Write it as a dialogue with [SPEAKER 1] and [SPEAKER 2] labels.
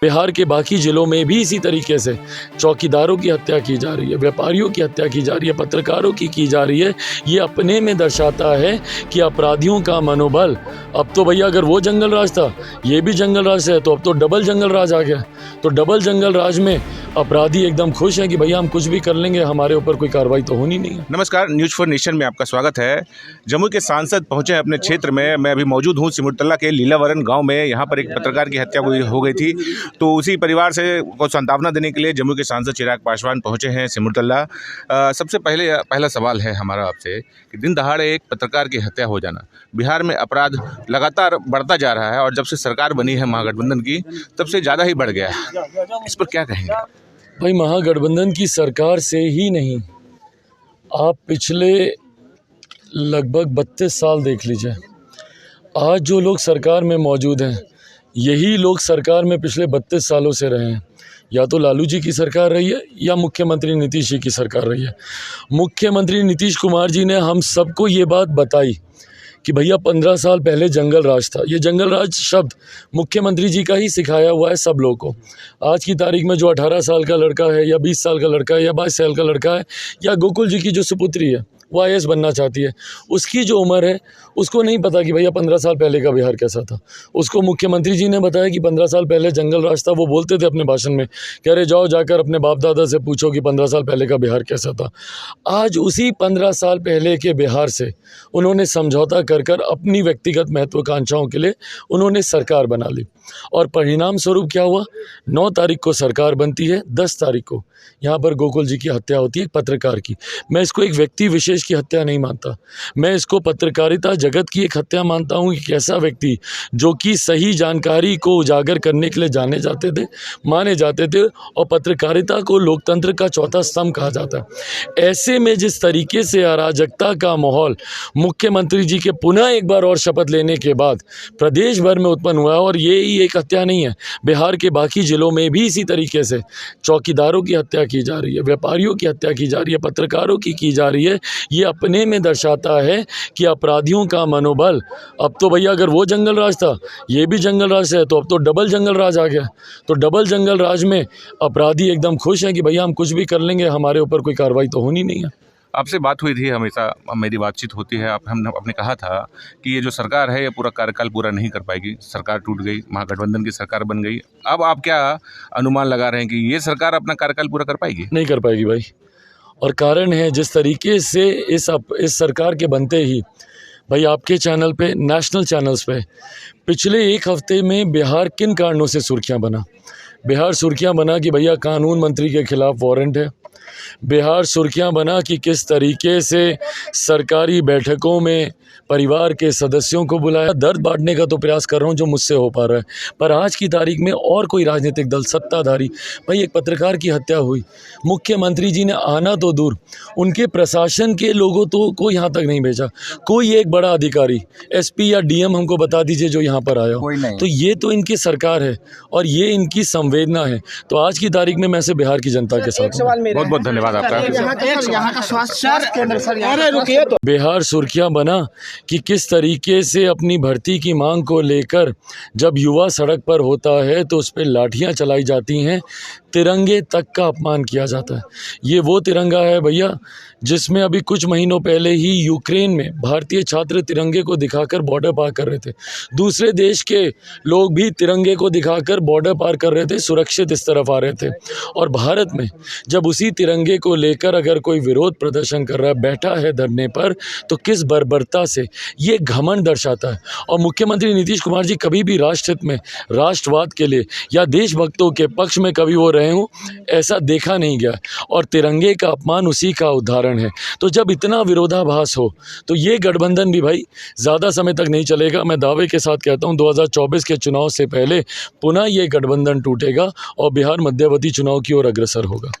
[SPEAKER 1] बिहार के बाकी जिलों में भी इसी तरीके से चौकीदारों की हत्या की जा रही है, व्यापारियों की हत्या की जा रही है, पत्रकारों की जा रही है। ये अपने में दर्शाता है कि अपराधियों का मनोबल, अब तो भैया अगर वो जंगल राज था ये भी जंगल राज है, तो अब तो डबल जंगल राज आ गया। तो डबल जंगल राज में अपराधी एकदम खुश हैं कि भैया हम कुछ भी कर लेंगे, हमारे ऊपर कोई कार्रवाई तो होनी नहीं है।
[SPEAKER 2] नमस्कार, न्यूज़ फॉर नेशन में आपका स्वागत है। जम्मू के सांसद पहुंचे हैं अपने क्षेत्र में। मैं अभी मौजूद हूं सिमुलतला के लीलावरन गांव में। यहां पर एक पत्रकार की हत्या हो गई थी, तो उसी परिवार से को सांत्वना देने के लिए जम्मू के सांसद चिराग पासवान पहुंचे हैं सिमुलतला। सबसे पहला सवाल है हमारा आपसे कि दिन दहाड़े एक पत्रकार की हत्या हो जाना, बिहार में अपराध लगातार बढ़ता जा रहा है और जब से सरकार बनी है महागठबंधन की तब से ज़्यादा ही बढ़ गया है, इस पर क्या कहेंगे?
[SPEAKER 1] भाई महागठबंधन की सरकार से ही नहीं, आप पिछले लगभग 32 साल देख लीजिए। आज जो लोग सरकार में मौजूद हैं यही लोग सरकार में पिछले 32 सालों से रहे हैं। या तो लालू जी की सरकार रही है या मुख्यमंत्री नीतीश जी की सरकार रही है। मुख्यमंत्री नीतीश कुमार जी ने हम सबको ये बात बताई कि भैया 15 साल पहले जंगल राज था। ये जंगल राज शब्द मुख्यमंत्री जी का ही सिखाया हुआ है सब लोगों को। आज की तारीख में जो 18 साल का लड़का है या 20 साल का लड़का है या 22 साल का लड़का है या गोकुल जी की जो सुपुत्री है वो IAS बनना चाहती है, उसकी जो उम्र है उसको नहीं पता कि भैया 15 साल पहले का बिहार कैसा था। उसको मुख्यमंत्री जी ने बताया कि 15 साल पहले जंगल राज था। वो बोलते थे अपने भाषण में, कह रहे जाओ जाकर अपने बाप दादा से पूछो कि 15 साल पहले का बिहार कैसा था। आज उसी 15 साल पहले के बिहार से उन्होंने समझौता कर अपनी व्यक्तिगत महत्वाकांक्षाओं के लिए उन्होंने सरकार बना ली। और परिणाम स्वरूप क्या हुआ, 9 तारीख को सरकार बनती है, 10 तारीख को यहाँ पर गोकुल जी की हत्या होती है पत्रकार की। मैं इसको एक व्यक्ति विशेष की हत्या नहीं मानता, मैं इसको पत्रकारिता जगत की एक हत्या मानता हूँ। एक ऐसा व्यक्ति जो कि सही जानकारी को उजागर करने के लिए माने जाते थे और पत्रकारिता को लोकतंत्र का चौथा स्तंभ कहा जाता है। ऐसे में जिस तरीके से अराजकता का माहौल मुख्यमंत्री जी के पुनः एक बार और शपथ लेने के बाद प्रदेश भर में उत्पन्न हुआ, और ये ही एक हत्या नहीं है, बिहार के बाकी जिलों में भी इसी तरीके से चौकीदारों की हत्या की जा रही है, व्यापारियों की हत्या की जा रही है, पत्रकारों की जा रही है। ये अपने में दर्शाता है कि अपराधियों का मनोबल, अब तो भैया अगर वो जंगल राज था ये भी जंगल राज है, तो अब तो डबल जंगल राज आ गया। तो डबल जंगल राज में अपराधी एकदम खुश हैं कि भैया हम कुछ भी कर लेंगे, हमारे ऊपर कोई कार्रवाई तो होनी नहीं है।
[SPEAKER 2] आपसे बात हुई थी, हमेशा मेरी बातचीत होती है। आपने कहा था कि ये जो सरकार है ये पूरा कार्यकाल पूरा नहीं कर पाएगी, सरकार टूट गई, महागठबंधन की सरकार बन गई। अब आप क्या अनुमान लगा रहे हैं कि ये सरकार अपना कार्यकाल पूरा कर पाएगी?
[SPEAKER 1] नहीं कर पाएगी भाई, और कारण है जिस तरीके से इस सरकार के बनते ही भाई आपके चैनल पे, नेशनल चैनल्स पे पिछले एक हफ्ते में बिहार किन कारणों से सुर्खियां बना। बिहार सुर्खियां बना कि भैया कानून मंत्री के खिलाफ वारंट है। बिहार सुर्खियां बना कि किस तरीके से सरकारी बैठकों में परिवार के सदस्यों को बुलाया। दर्द बांटने का तो प्रयास कर रहा हूं जो मुझसे हो पा रहा है, पर आज की तारीख में और कोई राजनीतिक दल सत्ताधारी, भाई एक पत्रकार की हत्या हुई, मुख्यमंत्री जी ने आना तो दूर, उनके प्रशासन के लोगों को यहाँ तक नहीं भेजा। कोई एक बड़ा अधिकारी SP या DM हमको बता दीजिए जो यहाँ पर आया हो। तो ये तो इनकी सरकार है और ये इनकी संवेदना है। तो आज की तारीख में मैं से बिहार की जनता के साथ हूं।
[SPEAKER 2] बहुत बहुत धन्यवाद आपका।
[SPEAKER 3] यहाँ का स्वास्थ्य केंद्र
[SPEAKER 1] बिहार सुर्खियां बना कि किस तरीके से अपनी भर्ती की मांग को लेकर जब युवा सड़क पर होता है तो उस पर लाठियां चलाई जाती हैं, तिरंगे तक का अपमान किया जाता है। ये वो तिरंगा है भैया जिसमें अभी कुछ महीनों पहले ही यूक्रेन में भारतीय छात्र तिरंगे को दिखाकर बॉर्डर पार कर रहे थे। दूसरे देश के लोग भी तिरंगे को दिखाकर बॉर्डर पार कर रहे थे, सुरक्षित इस तरफ आ रहे थे। और भारत में जब उसी तिरंगे को लेकर अगर कोई विरोध प्रदर्शन कर रहा है, बैठा है धरने पर, तो किस बर्बरता से ये घमंड दर्शाता है। और मुख्यमंत्री नीतीश कुमार जी कभी भी राष्ट्र हित में, राष्ट्रवाद के लिए या देशभक्तों के पक्ष में कभी वो रहे हों, ऐसा देखा नहीं गया। और तिरंगे का अपमान उसी का उदाहरण है। तो जब इतना विरोधाभास हो तो ये गठबंधन भी भाई ज़्यादा समय तक नहीं चलेगा। मैं दावे के साथ कहता हूँ 2024 के चुनाव से पहले पुनः ये गठबंधन टूटेगा और बिहार मध्यवर्ती चुनाव की ओर अग्रसर होगा।